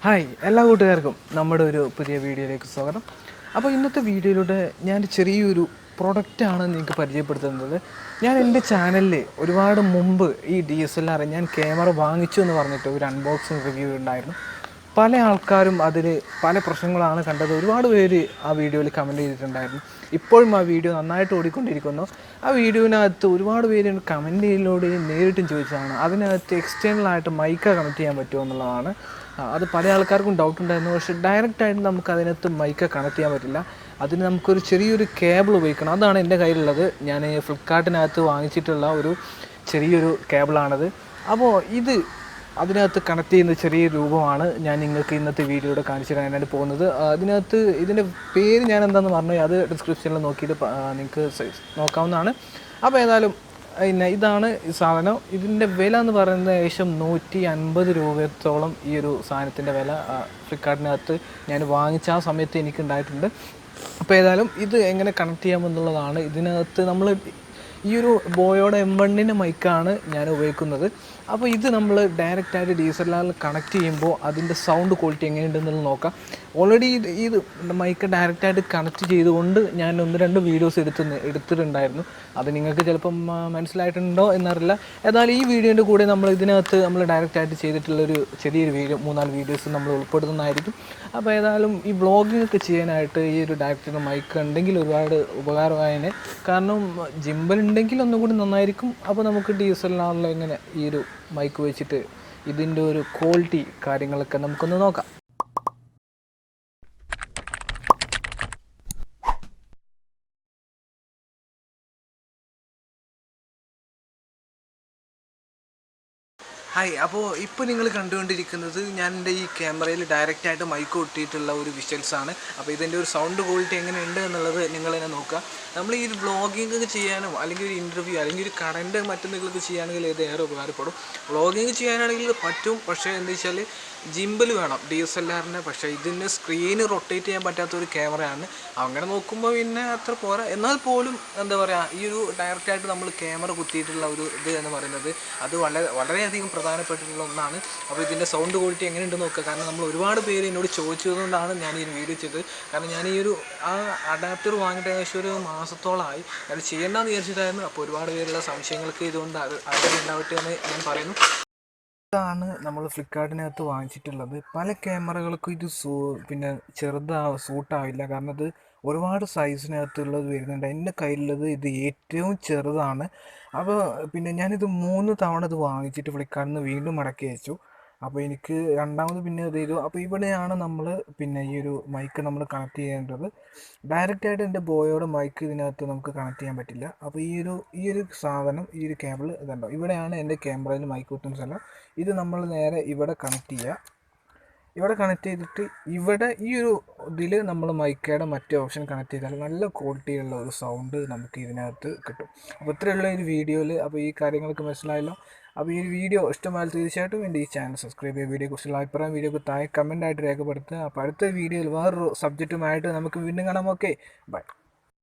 Hi എല്ലാ കൂട്ടുകാർക്കും നമ്മുടെ ഒരു പുതിയ വീഡിയോയിലേക്ക് സ്വാഗതം. അപ്പോൾ ഇന്നത്തെ വീഡിയോയിലൂടെ ഞാൻ ചെറിയൊരു പ്രൊഡക്റ്റാണ് നിങ്ങൾക്ക് പരിചയപ്പെടുത്തുന്നത്. ഞാൻ എൻ്റെ ചാനലിൽ ഒരുപാട് മുമ്പ് ഈ DSLR ഞാൻ ക്യാമറ വാങ്ങിച്ചു എന്ന് പറഞ്ഞിട്ട് ഒരു അൺബോക്സിങ് റിവ്യൂ ഉണ്ടായിരുന്നു. പല ആൾക്കാരും അതിൽ പല പ്രശ്നങ്ങളാണ് കണ്ടത്. ഒരുപാട് പേര് ആ വീഡിയോയിൽ കമൻറ്റ് ചെയ്തിട്ടുണ്ടായിരുന്നു. ഇപ്പോഴും ആ വീഡിയോ നന്നായിട്ട് ഓടിക്കൊണ്ടിരിക്കുന്നു. ആ വീഡിയോനകത്ത് ഒരുപാട് പേര് കമൻറ്റിലൂടെ നേരിട്ടും ചോദിച്ചതാണ് അതിനകത്ത് എക്സ്റ്റേണലായിട്ട് മൈക്ക കണക്ട് ചെയ്യാൻ പറ്റുമോ എന്നുള്ളതാണ്. അത് പല ആൾക്കാർക്കും ഡൗട്ട് ഉണ്ടായിരുന്നു. പക്ഷേ ഡയറക്റ്റായിട്ട് നമുക്ക് അതിനകത്ത് മൈക്ക കണക്ട് ചെയ്യാൻ പറ്റില്ല. അതിന് നമുക്കൊരു ചെറിയൊരു കേബിൾ ഉപയോഗിക്കണം. അതാണ് എൻ്റെ കയ്യിലുള്ളത്. ഞാൻ ഫ്ലിപ്കാർട്ടിനകത്ത് വാങ്ങിച്ചിട്ടുള്ള ഒരു ചെറിയൊരു കേബിളാണത്. അപ്പോൾ ഇത് അതിനകത്ത് കണക്ട് ചെയ്യുന്ന ചെറിയൊരു രൂപമാണ് ഞാൻ നിങ്ങൾക്ക് ഇന്നത്തെ വീഡിയോയുടെ കാണിച്ചു തരാനായിട്ട് പോകുന്നത്. അതിനകത്ത് ഇതിൻ്റെ പേര് ഞാൻ എന്താണെന്ന് പറഞ്ഞു അത് ഡിസ്ക്രിപ്ഷനിൽ നോക്കിയിട്ട് നിങ്ങൾക്ക് നോക്കാവുന്നതാണ്. അപ്പോൾ ഏതായാലും പിന്നെ ഇതാണ് ഈ സാധനം. ഇതിൻ്റെ വില എന്ന് പറയുന്നത് ഏകദേശം 150 രൂപത്തോളം ഈ ഒരു സാധനത്തിൻ്റെ വില ഫ്ലിപ്കാർട്ടിനകത്ത് ഞാൻ വാങ്ങിച്ച ആ സമയത്ത് എനിക്കുണ്ടായിട്ടുണ്ട്. അപ്പോൾ ഏതായാലും ഇത് എങ്ങനെ കണക്ട് ചെയ്യാമെന്നുള്ളതാണ്. ഇതിനകത്ത് നമ്മൾ ഈ ഒരു ബോയോടെ M1 മൈക്കാണ് ഞാൻ ഉപയോഗിക്കുന്നത്. അപ്പോൾ ഇത് നമ്മൾ ഡയറക്റ്റായിട്ട് DSLR കണക്ട് ചെയ്യുമ്പോൾ അതിൻ്റെ സൗണ്ട് ക്വാളിറ്റി എങ്ങനെയുണ്ടെന്നുള്ളത് നോക്കാം. ഓൾറെഡി ഇത് മൈക്ക് ഡയറക്റ്റായിട്ട് കണക്ട് ചെയ്തുകൊണ്ട് ഞാൻ 1-2 വീഡിയോസ് എടുത്തിട്ടുണ്ടായിരുന്നു. അത് നിങ്ങൾക്ക് ചിലപ്പം മനസ്സിലായിട്ടുണ്ടോ എന്നറിയില്ല. എന്നാൽ ഈ വീഡിയോൻ്റെ കൂടെ നമ്മൾ ഇതിനകത്ത് നമ്മൾ ഡയറക്റ്റായിട്ട് ചെയ്തിട്ടുള്ളൊരു ചെറിയൊരു വീഡിയോ 3-4 വീഡിയോസ് നമ്മൾ ഉൾപ്പെടുത്തുന്നതായിരിക്കും. അപ്പോൾ ഏതായാലും ഈ വ്ളോഗിംഗ് ഒക്കെ ചെയ്യാനായിട്ട് ഈ ഒരു ഡയറക്റ്റ് മൈക്ക് ഉണ്ടെങ്കിൽ ഒരുപാട് ഉപകാരമായതിനെ. കാരണം ജിമ്പൽ ഉണ്ടെങ്കിൽ ഒന്നുകൂടി നന്നായിരിക്കും. അപ്പോൾ നമുക്ക് DSLR എങ്ങനെ ഈ ഒരു മൈക്ക് വെച്ചിട്ട് ഇതിൻ്റെ ഒരു ക്വാളിറ്റി കാര്യങ്ങളൊക്കെ നമുക്കൊന്ന് നോക്കാം. ഹായ്, അപ്പോൾ ഇപ്പോൾ നിങ്ങൾ കണ്ടുകൊണ്ടിരിക്കുന്നത് ഞാൻ എൻ്റെ ഈ ക്യാമറയിൽ ഡയറക്റ്റായിട്ട് മൈക്ക് ഒട്ടിയിട്ടുള്ള ഒരു വിഷ്വൽസാണ്. അപ്പോൾ ഇതിൻ്റെ ഒരു സൗണ്ട് ക്വാളിറ്റി എങ്ങനെയുണ്ട് എന്നുള്ളത് നിങ്ങൾ തന്നെ നോക്കുക. നമ്മൾ ഈ ഒരു വ്ളോഗിംഗ് ഒക്കെ ചെയ്യാനോ അല്ലെങ്കിൽ ഒരു ഇൻ്റർവ്യൂ അല്ലെങ്കിൽ ഒരു കറണ്ട് മറ്റെന്തെങ്കിലുമൊക്കെ ചെയ്യുകയാണെങ്കിൽ ഇത് ഏറെ ഉപകാരപ്പെടും. വ്ളോഗിംഗ് ചെയ്യാനാണെങ്കിൽ പറ്റും. പക്ഷേ എന്താ വെച്ചാൽ ജിമ്പിൽ വേണം DSLRന്. പക്ഷേ ഇതിന് സ്ക്രീന് റൊട്ടേറ്റ് ചെയ്യാൻ പറ്റാത്തൊരു ക്യാമറയാണ്. അങ്ങനെ നോക്കുമ്പോൾ പിന്നെ അത്ര പോരാ. എന്നാൽ പോലും എന്താ പറയുക, ഈ ഒരു ഡയറക്റ്റായിട്ട് നമ്മൾ ക്യാമറ കുത്തിയിട്ടുള്ള ഒരു ഇത് എന്ന് പറയുന്നത് അത് വളരെയധികം പ്രധാനപ്പെട്ടിട്ടുള്ള ഒന്നാണ്. അപ്പോൾ ഇതിൻ്റെ സൗണ്ട് ക്വാളിറ്റി എങ്ങനെയുണ്ടെന്ന് നോക്കുക. കാരണം നമ്മൾ ഒരുപാട് പേര് എന്നോട് ചോദിച്ചതുകൊണ്ടാണ് ഞാൻ ഈ വീഡിയോ ചെയ്തത്. കാരണം ഞാൻ ഈ ഒരു അഡാപ്റ്റർ വാങ്ങിയിട്ട് ഏകദേശം ഒരു മാസത്തോളമായി. അത് ചെയ്യേണ്ടതെന്ന് വിചാരിച്ചിട്ടായിരുന്നു. അപ്പോൾ ഒരുപാട് പേരുള്ള സംശയങ്ങൾക്ക് ഇതുകൊണ്ട് ഉണ്ടാവട്ടെ എന്ന് ഞാൻ പറയുന്നു. ഇതാണ് നമ്മൾ ഫ്ലിപ്കാർട്ടിനകത്ത് വാങ്ങിച്ചിട്ടുള്ളത്. പല ക്യാമറകൾക്കും ഇത് പിന്നെ സൂട്ടാവില്ല. കാരണം ഇത് ഒരുപാട് സൈസിനകത്തുള്ളത് വരുന്നുണ്ട്. എൻ്റെ കയ്യിലുള്ളത് ഇത് ഏറ്റവും ചെറുതാണ്. അപ്പോൾ പിന്നെ ഞാനിത് 3 തവണ ഇത് വാങ്ങിച്ചിട്ട് ഫ്ലിപ്കാർട്ടിൽ നിന്ന് വീണ്ടും മടക്കി അയച്ചു. അപ്പോൾ എനിക്ക് രണ്ടാമത് പിന്നെ ഇത് ചെയ്തു. അപ്പോൾ ഇവിടെയാണ് നമ്മൾ പിന്നെ ഈ ഒരു മൈക്ക് നമ്മൾ കണക്ട് ചെയ്യേണ്ടത്. ഡയറക്റ്റായിട്ട് എൻ്റെ ബോയോടെ മൈക്ക് ഇതിനകത്ത് നമുക്ക് കണക്ട് ചെയ്യാൻ പറ്റില്ല. അപ്പോൾ ഈ ഒരു സാധനം, ഈ ഒരു കേബിൾ ഇതുണ്ടോ, ഇവിടെയാണ് എൻ്റെ ക്യാമറയിൽ മൈക്ക് കുത്തുന്ന സ്ഥലം. ഇത് നമ്മൾ നേരെ ഇവിടെ കണക്ട് ചെയ്യുക. ഇവിടെ കണക്ട് ചെയ്തിട്ട് ഇവിടെ ഈ ഒരു ഇതിൽ നമ്മൾ മൈക്കയുടെ മറ്റേ ഓപ്ഷൻ കണക്ട് ചെയ്താൽ നല്ല ക്വാളിറ്റിയുള്ള ഒരു സൗണ്ട് നമുക്ക് ഇതിനകത്ത് കിട്ടും. അപ്പോൾ ഇത്രയുള്ള ഒരു വീഡിയോയിൽ അപ്പോൾ ഈ കാര്യങ്ങളൊക്കെ മനസ്സിലായല്ലോ. അപ്പോൾ ഈ വീഡിയോ ഇഷ്ടമായാൽ തീർച്ചയായിട്ടും എൻ്റെ ഈ ചാനൽ സബ്സ്ക്രൈബ് ചെയ്യുക. വീഡിയോയെക്കുറിച്ചുള്ള അഭിപ്രായം വീഡിയോക്ക് താഴെ കമൻറ്റായിട്ട് രേഖപ്പെടുത്തുക. അപ്പോൾ അടുത്ത വീഡിയോയിൽ വേറൊരു സബ്ജക്റ്റുമായിട്ട് നമുക്ക് വീണ്ടും കാണാം. Okay, by.